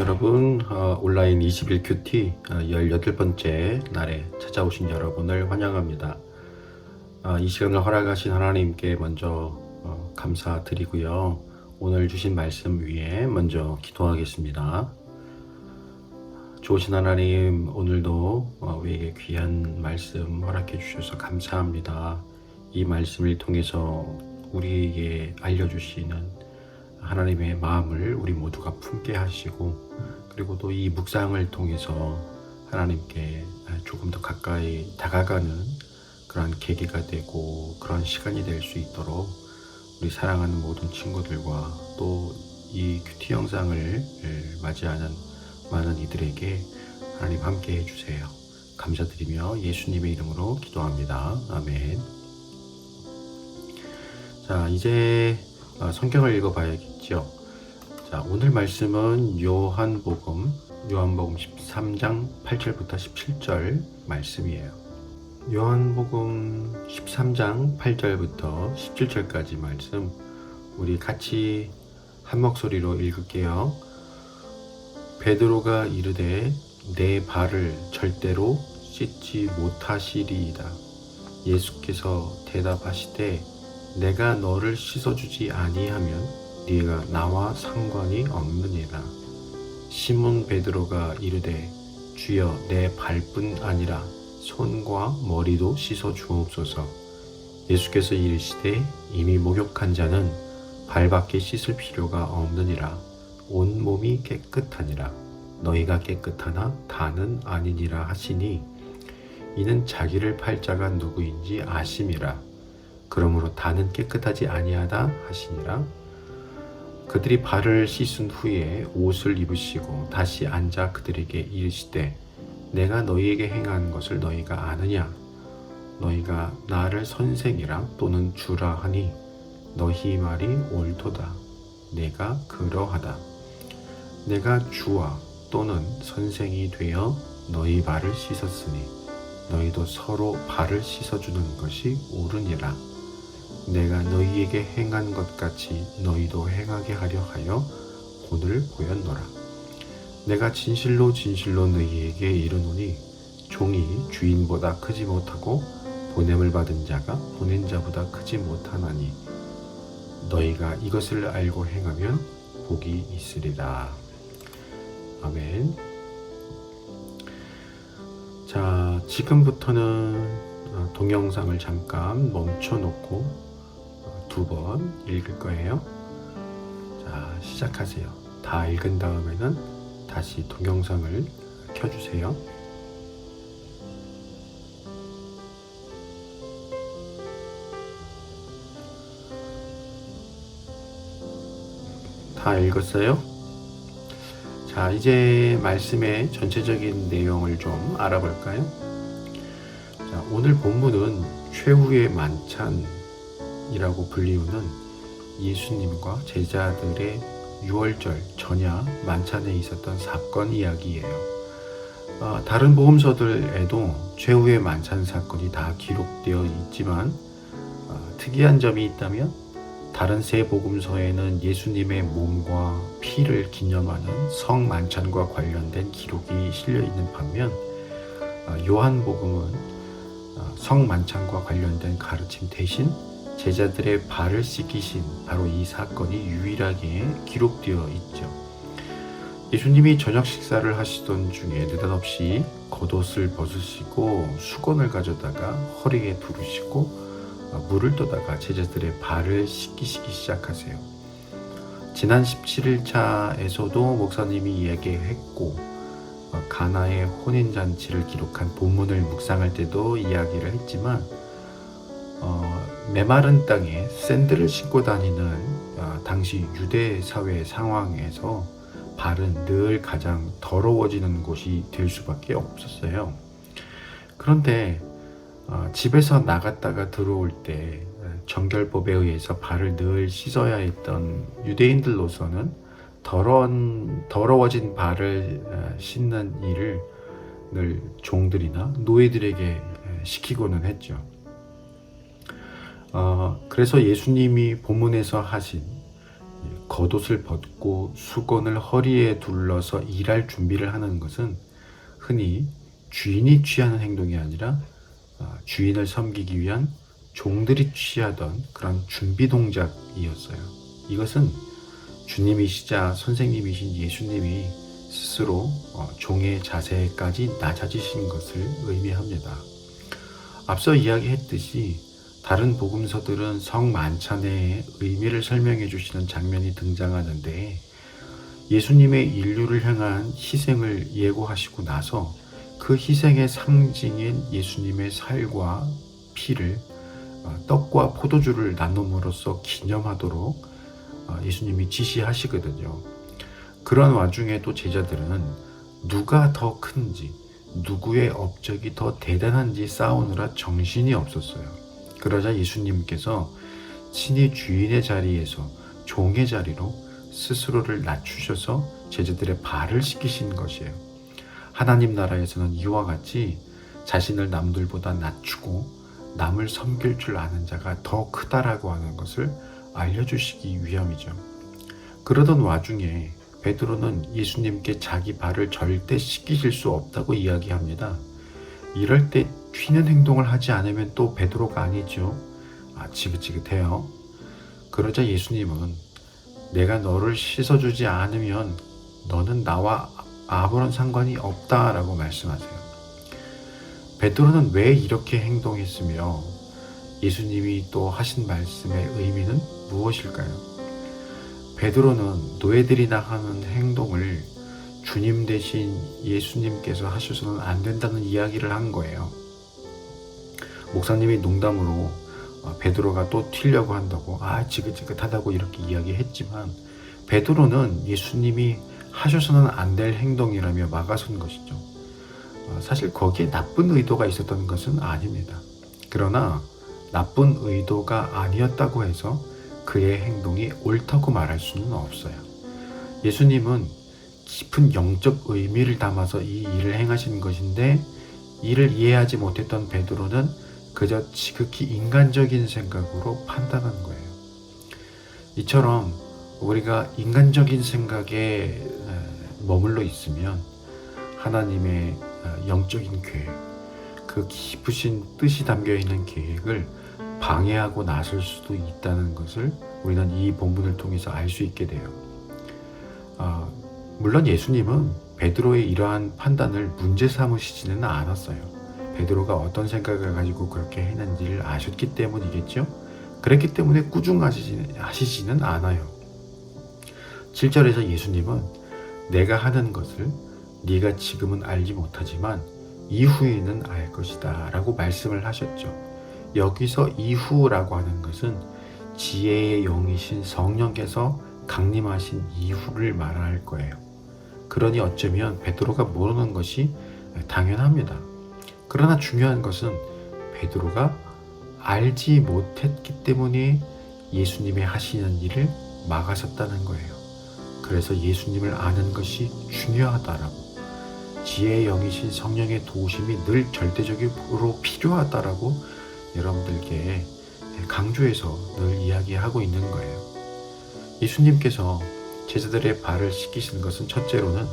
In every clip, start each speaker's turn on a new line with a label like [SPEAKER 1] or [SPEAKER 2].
[SPEAKER 1] 여러분, 온라인 21 큐티 18번째 날에 찾아오신 여러분을 환영합니다. 이 시간을 허락하신 하나님께 먼저 감사드리고요. 오늘 주신 말씀 위에 먼저 기도하겠습니다. 좋으신 하나님, 오늘도 우리에게 귀한 말씀 허락해 주셔서 감사합니다. 이 말씀을 통해서 우리에게 알려주시는 하나님의 마음을 우리 모두가 품게 하시고, 그리고 또 이 묵상을 통해서 하나님께 조금 더 가까이 다가가는 그런 계기가 되고 그런 시간이 될 수 있도록 우리 사랑하는 모든 친구들과 또 이 큐티 영상을 맞이하는 많은 이들에게 하나님 함께 해주세요. 감사드리며 예수님의 이름으로 기도합니다. 아멘. 자, 이제 성경을 읽어봐야겠죠. 자, 오늘 말씀은 요한복음 13장 8절부터 17절 말씀이에요. 요한복음 13장 8절부터 17절까지 말씀 우리 같이 한 목소리로 읽을게요. 베드로가 이르되 내 발을 절대로 씻지 못하시리이다. 예수께서 대답하시되 내가 너를 씻어주지 아니하면 네가 나와 상관이 없느니라. 시몬 베드로가 이르되 주여 내 발뿐 아니라 손과 머리도 씻어 주옵소서. 예수께서 이르시되 이미 목욕한 자는 발밖에 씻을 필요가 없느니라. 온 몸이 깨끗하니라. 너희가 깨끗하나 다는 아니니라 하시니 이는 자기를 팔 자가 누구인지 아심이라. 그러므로 다는 깨끗하지 아니하다 하시니라. 그들이 발을 씻은 후에 옷을 입으시고 다시 앉아 그들에게 이르시되 내가 너희에게 행한 것을 너희가 아느냐? 너희가 나를 선생이라 또는 주라 하니 너희 말이 옳도다. 내가 그러하다. 내가 주와 또는 선생이 되어 너희 발을 씻었으니 너희도 서로 발을 씻어주는 것이 옳으니라. 내가 너희에게 행한 것 같이 너희도 행하게 하려 하여 본을 보였노라. 내가 진실로 진실로 너희에게 이르노니 종이 주인보다 크지 못하고 보냄을 받은 자가 보낸 자보다 크지 못하나니 너희가 이것을 알고 행하면 복이 있으리라. 아멘. 자, 지금부터는 동영상을 잠깐 멈춰놓고 두 번 읽을 거예요. 자, 시작하세요. 다 읽은 다음에는 다시 동영상을 켜주세요. 다 읽었어요? 자, 이제 말씀의 전체적인 내용을 좀 알아볼까요? 자, 오늘 본문은 최후의 만찬이라고 불리우는 예수님과 제자들의 6월절 전야 만찬에 있었던 사건 이야기예요. 다른 복음서들에도 최후의 만찬 사건이 다 기록되어 있지만 특이한 점이 있다면 다른 세 복음서에는 예수님의 몸과 피를 기념하는 성만찬과 관련된 기록이 실려 있는 반면 요한복음은 성만찬과 관련된 가르침 대신 제자들의 발을 씻기신 바로 이 사건이 유일하게 기록되어 있죠. 예수님이 저녁 식사를 하시던 중에 느닷없이 겉옷을 벗으시고 수건을 가져다가 허리에 두르시고 물을 떠다가 제자들의 발을 씻기시기 시작하세요. 지난 17일차에서도 목사님이 이야기했고 가나의 혼인잔치를 기록한 본문을 묵상할 때도 이야기를 했지만 메마른 땅에 샌들을 신고 다니는 당시 유대 사회 상황에서 발은 늘 가장 더러워지는 곳이 될 수밖에 없었어요. 그런데 집에서 나갔다가 들어올 때 정결법에 의해서 발을 늘 씻어야 했던 유대인들로서는 더러워진 발을 씻는 일을 늘 종들이나 노예들에게 시키고는 했죠. 그래서 예수님이 본문에서 하신 겉옷을 벗고 수건을 허리에 둘러서 일할 준비를 하는 것은 흔히 주인이 취하는 행동이 아니라 주인을 섬기기 위한 종들이 취하던 그런 준비 동작이었어요. 이것은 주님이시자 선생님이신 예수님이 스스로 종의 자세까지 낮아지신 것을 의미합니다. 앞서 이야기했듯이 다른 복음서들은 성만찬의 의미를 설명해 주시는 장면이 등장하는데, 예수님의 인류를 향한 희생을 예고하시고 나서 그 희생의 상징인 예수님의 살과 피를 떡과 포도주를 나눔으로써 기념하도록 예수님이 지시하시거든요. 그런 와중에 또 제자들은 누가 더 큰지, 누구의 업적이 더 대단한지 싸우느라 정신이 없었어요. 그러자 예수님께서 친히 주인의 자리에서 종의 자리로 스스로를 낮추셔서 제자들의 발을 씻기신 것이에요. 하나님 나라에서는 이와 같이 자신을 남들보다 낮추고 남을 섬길 줄 아는 자가 더 크다라고 하는 것을 알려주시기 위함이죠. 그러던 와중에 베드로는 예수님께 자기 발을 절대 씻기실 수 없다고 이야기합니다. 이럴 때 튀는 행동을 하지 않으면 또 베드로가 아니죠. 지긋지긋해요. 그러자 예수님은 내가 너를 씻어주지 않으면 너는 나와 아무런 상관이 없다라고 말씀하세요. 베드로는 왜 이렇게 행동했으며 예수님이 또 하신 말씀의 의미는 무엇일까요? 베드로는 노예들이나 하는 행동을 주님 대신 예수님께서 하셔서는 안 된다는 이야기를 한 거예요. 목사님이 농담으로 베드로가 또 튀려고 한다고 지긋지긋하다고 이렇게 이야기했지만, 베드로는 예수님이 하셔서는 안 될 행동이라며 막아선 것이죠. 사실 거기에 나쁜 의도가 있었던 것은 아닙니다. 그러나 나쁜 의도가 아니었다고 해서 그의 행동이 옳다고 말할 수는 없어요. 예수님은 깊은 영적 의미를 담아서 이 일을 행하신 것인데, 이를 이해하지 못했던 베드로는 그저 지극히 인간적인 생각으로 판단한 거예요. 이처럼 우리가 인간적인 생각에 머물러 있으면 하나님의 영적인 계획, 그 깊으신 뜻이 담겨있는 계획을 방해하고 나설 수도 있다는 것을 우리는 이 본문을 통해서 알 수 있게 돼요. 물론 예수님은 베드로의 이러한 판단을 문제 삼으시지는 않았어요. 베드로가 어떤 생각을 가지고 그렇게 했는지를 아셨기 때문이겠죠. 그랬기 때문에 꾸중하시지는 않아요. 7절에서 예수님은 내가 하는 것을 네가 지금은 알지 못하지만 이후에는 알 것이다 라고 말씀을 하셨죠. 여기서 이후라고 하는 것은 지혜의 영이신 성령께서 강림하신 이후를 말할 거예요. 그러니 어쩌면 베드로가 모르는 것이 당연합니다. 그러나 중요한 것은 베드로가 알지 못했기 때문에 예수님의 하시는 일을 막아섰다는 거예요. 그래서 예수님을 아는 것이 중요하다라고, 지혜의 영이신 성령의 도우심이 늘 절대적으로 필요하다라고 여러분들께 강조해서 늘 이야기하고 있는 거예요. 예수님께서 제자들의 발을 씻기시는 것은 첫째로는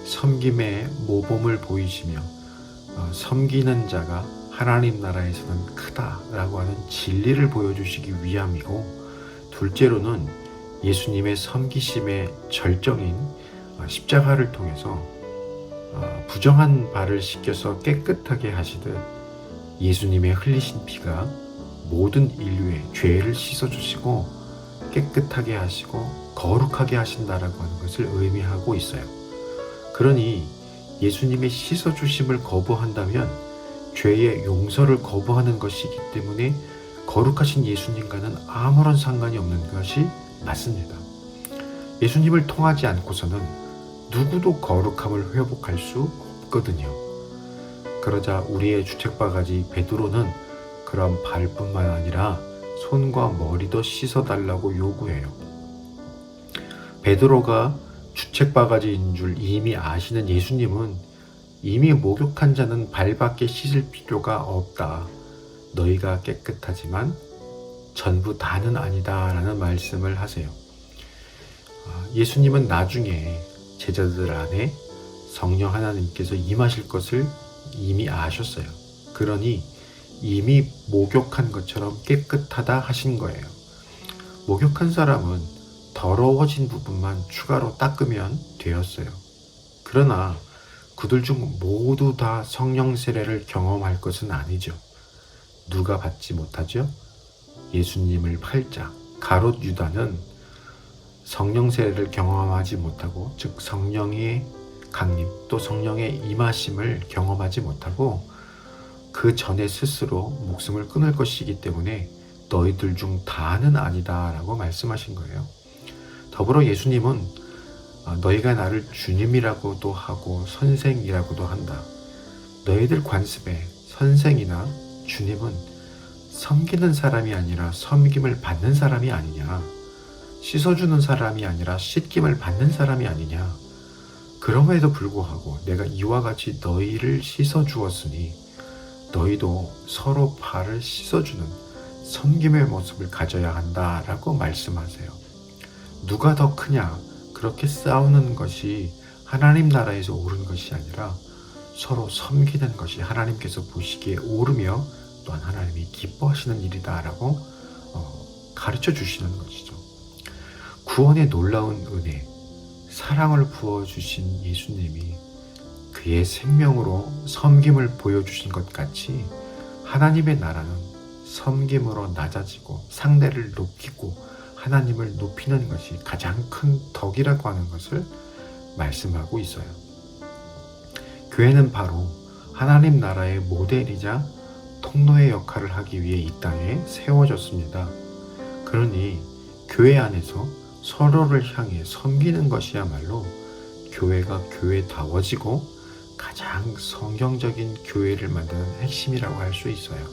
[SPEAKER 1] 섬김의 모범을 보이시며 섬기는 자가 하나님 나라에서는 크다라고 하는 진리를 보여주시기 위함이고, 둘째로는 예수님의 섬기심의 절정인 십자가를 통해서 부정한 발을 씻겨서 깨끗하게 하시듯 예수님의 흘리신 피가 모든 인류의 죄를 씻어주시고 깨끗하게 하시고 거룩하게 하신다라고 하는 것을 의미하고 있어요. 그러니 예수님의 씻어주심을 거부한다면 죄의 용서를 거부하는 것이기 때문에 거룩하신 예수님과는 아무런 상관이 없는 것이 맞습니다. 예수님을 통하지 않고서는 누구도 거룩함을 회복할 수 없거든요. 그러자 우리의 주책바가지 베드로는 그런 발뿐만 아니라 손과 머리도 씻어달라고 요구해요. 베드로가 주책바가지인 줄 이미 아시는 예수님은 이미 목욕한 자는 발밖에 씻을 필요가 없다. 너희가 깨끗하지만 전부 다는 아니다 라는 말씀을 하세요. 예수님은 나중에 제자들 안에 성령 하나님께서 임하실 것을 이미 아셨어요. 그러니 이미 목욕한 것처럼 깨끗하다 하신 거예요. 목욕한 사람은 더러워진 부분만 추가로 닦으면 되었어요. 그러나 그들 중 모두 다 성령 세례를 경험할 것은 아니죠. 누가 받지 못하죠? 예수님을 팔자 가롯 유다는 성령 세례를 경험하지 못하고, 즉 성령의 강림 또 성령의 임하심을 경험하지 못하고 그 전에 스스로 목숨을 끊을 것이기 때문에 너희들 중 다는 아니다 라고 말씀하신 거예요. 더불어 예수님은 너희가 나를 주님이라고도 하고 선생이라고도 한다. 너희들 관습에 선생이나 주님은 섬기는 사람이 아니라 섬김을 받는 사람이 아니냐, 씻어주는 사람이 아니라 씻김을 받는 사람이 아니냐. 그럼에도 불구하고 내가 이와 같이 너희를 씻어주었으니 너희도 서로 발을 씻어주는 섬김의 모습을 가져야 한다라고 말씀하세요. 누가 더 크냐, 그렇게 싸우는 것이 하나님 나라에서 옳은 것이 아니라 서로 섬기는 것이 하나님께서 보시기에 옳으며 또한 하나님이 기뻐하시는 일이다라고 가르쳐 주시는 것이죠. 구원의 놀라운 은혜, 사랑을 부어주신 예수님이 그의 생명으로 섬김을 보여주신 것 같이 하나님의 나라는 섬김으로 낮아지고 상대를 높이고 하나님을 높이는 것이 가장 큰 덕이라고 하는 것을 말씀하고 있어요. 교회는 바로 하나님 나라의 모델이자 통로의 역할을 하기 위해 이 땅에 세워졌습니다. 그러니 교회 안에서 서로를 향해 섬기는 것이야말로 교회가 교회다워지고 가장 성경적인 교회를 만드는 핵심이라고 할 수 있어요.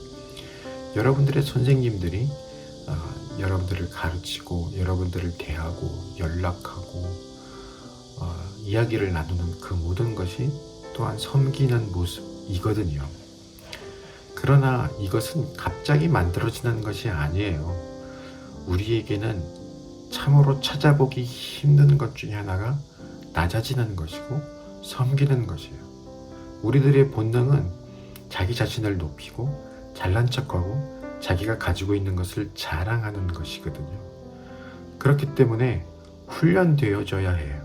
[SPEAKER 1] 여러분들의 선생님들이 여러분들을 가르치고 여러분들을 대하고 연락하고 이야기를 나누는 그 모든 것이 또한 섬기는 모습이거든요. 그러나 이것은 갑자기 만들어지는 것이 아니에요. 우리에게는 참으로 찾아보기 힘든 것 중에 하나가 낮아지는 것이고 섬기는 것이에요. 우리들의 본능은 자기 자신을 높이고 잘난 척하고 자기가 가지고 있는 것을 자랑하는 것이거든요. 그렇기 때문에 훈련되어져야 해요.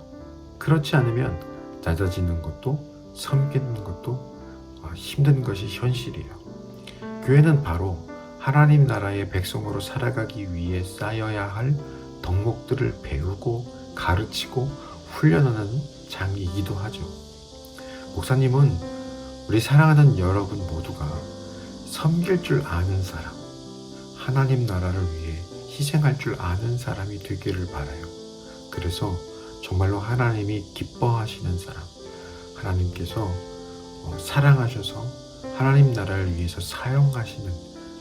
[SPEAKER 1] 그렇지 않으면 낮아지는 것도 섬기는 것도 힘든 것이 현실이에요. 교회는 바로 하나님 나라의 백성으로 살아가기 위해 쌓여야 할 덕목들을 배우고 가르치고 훈련하는 장이기도 하죠. 목사님은 우리 사랑하는 여러분 모두가 섬길 줄 아는 사람, 하나님 나라를 위해 희생할 줄 아는 사람이 되기를 바라요. 그래서 정말로 하나님이 기뻐하시는 사람, 하나님께서 사랑하셔서 하나님 나라를 위해서 사용하시는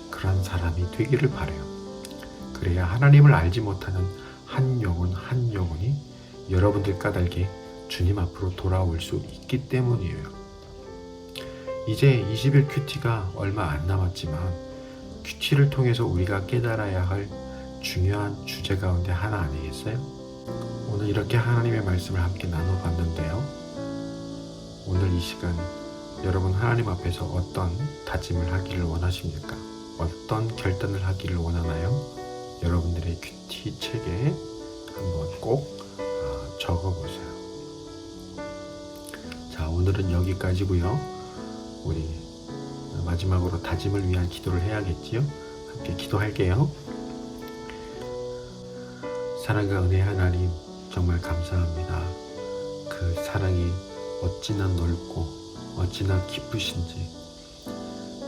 [SPEAKER 1] 그런 사람이 되기를 바라요. 그래야 하나님을 알지 못하는 한 영혼이 여러분들 까닭에 주님 앞으로 돌아올 수 있기 때문이에요. 이제 20일 큐티가 얼마 안 남았지만 큐티를 통해서 우리가 깨달아야 할 중요한 주제 가운데 하나 아니겠어요? 오늘 이렇게 하나님의 말씀을 함께 나눠봤는데요. 오늘 이 시간 여러분 하나님 앞에서 어떤 다짐을 하기를 원하십니까? 어떤 결단을 하기를 원하나요? 여러분들의 큐티 책에 한번 꼭 적어보세요. 자, 오늘은 여기까지고요. 우리 마지막으로 다짐을 위한 기도를 해야겠지요? 함께 기도할게요. 사랑과 은혜 하나님, 정말 감사합니다. 그 사랑이 어찌나 넓고 어찌나 깊으신지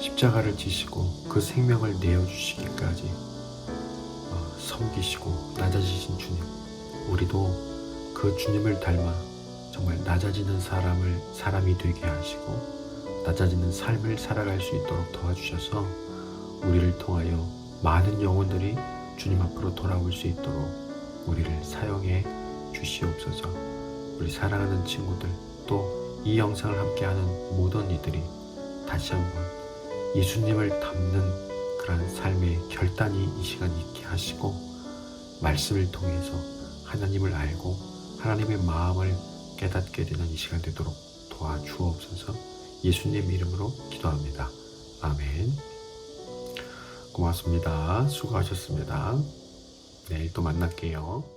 [SPEAKER 1] 십자가를 지시고 그 생명을 내어주시기까지 섬기시고 낮아지신 주님, 우리도 그 주님을 닮아 정말 낮아지는 사람이 되게 하시고 낮아지는 삶을 살아갈 수 있도록 도와주셔서 우리를 통하여 많은 영혼들이 주님 앞으로 돌아올 수 있도록 우리를 사용해 주시옵소서. 우리 사랑하는 친구들, 또 이 영상을 함께하는 모든 이들이 다시 한번 예수님을 닮는 그런 삶의 결단이 이 시간 있게 하시고 말씀을 통해서 하나님을 알고 하나님의 마음을 깨닫게 되는 이 시간 되도록 도와주옵소서. 예수님 이름으로 기도합니다. 아멘. 고맙습니다. 수고하셨습니다. 내일 또 만날게요.